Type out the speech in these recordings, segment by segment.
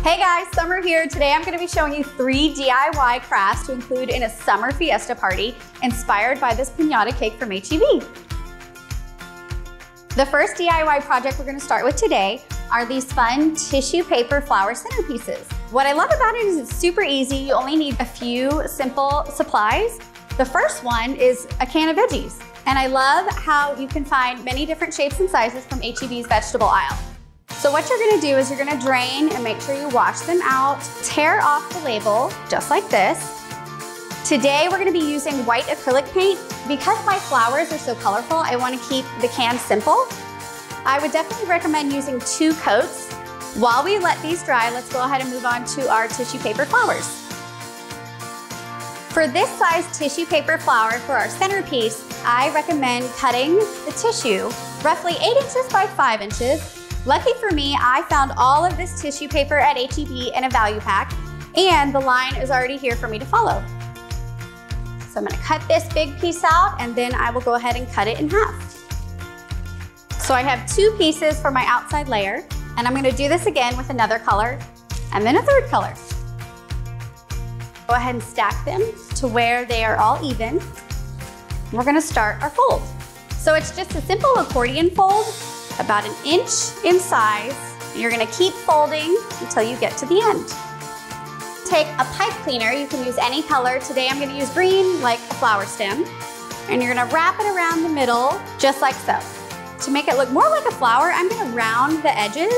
Hey guys, Summer here. Today I'm going to be showing you 3 DIY crafts to include in a summer fiesta party inspired by this piñata cake from H-E-B. The first DIY project we're going to start with today are these fun tissue paper flower centerpieces. What I love about it is it's super easy. You only need a few simple supplies. The first one is a can of veggies. And I love how you can find many different shapes and sizes from H-E-B's vegetable aisle. So what you're gonna do is you're gonna drain and make sure you wash them out, tear off the label, just like this. Today we're gonna be using white acrylic paint. Because my flowers are so colorful, I wanna keep the can simple. I would definitely recommend using 2 coats. While we let these dry, let's go ahead and move on to our tissue paper flowers. For this size tissue paper flower for our centerpiece, I recommend cutting the tissue roughly 8 inches by 5 inches. Lucky for me, I found all of this tissue paper at H-E-B in a value pack, and the line is already here for me to follow. So I'm gonna cut this big piece out, and then I will go ahead and cut it in half. So I have 2 pieces for my outside layer, and I'm gonna do this again with another color, and then a third color. Go ahead and stack them to where they are all even. We're gonna start our fold. So it's just a simple accordion fold, about 1 inch in size. You're gonna keep folding until you get to the end. Take a pipe cleaner, you can use any color. Today I'm gonna use green, like a flower stem. And you're gonna wrap it around the middle, just like so. To make it look more like a flower, I'm gonna round the edges.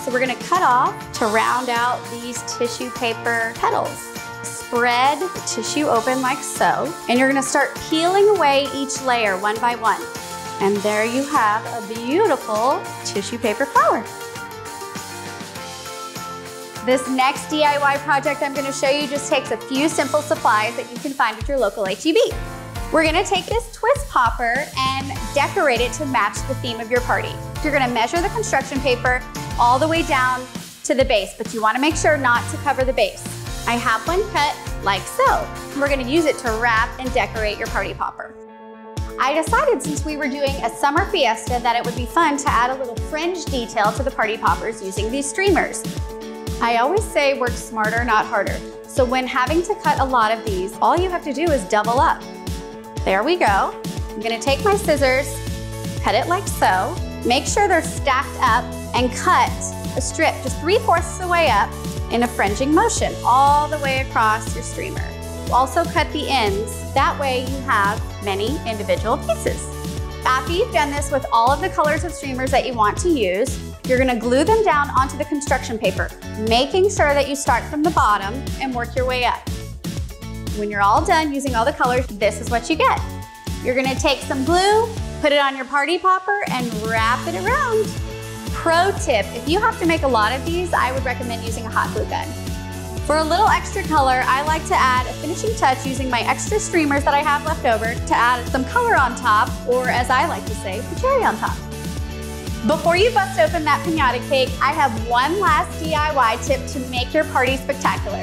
So we're gonna cut off to round out these tissue paper petals. Spread the tissue open like so. And you're gonna start peeling away each layer one by one. And there you have a beautiful tissue paper flower. This next DIY project I'm gonna show you just takes a few simple supplies that you can find at your local H-E-B. We're gonna take this twist popper and decorate it to match the theme of your party. You're gonna measure the construction paper all the way down to the base, but you wanna make sure not to cover the base. I have one cut like so. We're gonna use it to wrap and decorate your party popper. I decided since we were doing a summer fiesta that it would be fun to add a little fringe detail to the party poppers using these streamers. I always say work smarter, not harder. So when having to cut a lot of these, all you have to do is double up. There we go. I'm gonna take my scissors, cut it like so, make sure they're stacked up, and cut a strip just 3/4 of the way up in a fringing motion all the way across your streamer. Also cut the ends, that way you have many individual pieces. After you've done this with all of the colors of streamers that you want to use, you're gonna glue them down onto the construction paper, making sure that you start from the bottom and work your way up. When you're all done using all the colors, this is what you get. You're gonna take some glue, put it on your party popper, and wrap it around. Pro tip, if you have to make a lot of these, I would recommend using a hot glue gun. For a little extra color, I like to add a finishing touch using my extra streamers that I have left over to add some color on top, or as I like to say, the cherry on top. Before you bust open that piñata cake, I have one last DIY tip to make your party spectacular.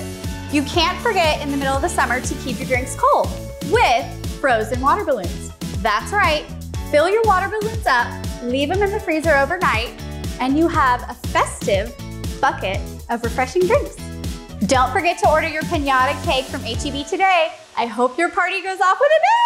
You can't forget in the middle of the summer to keep your drinks cold with frozen water balloons. That's right, fill your water balloons up, leave them in the freezer overnight, and you have a festive bucket of refreshing drinks. Don't forget to order your piñata cake from H-E-B today. I hope your party goes off with a bang!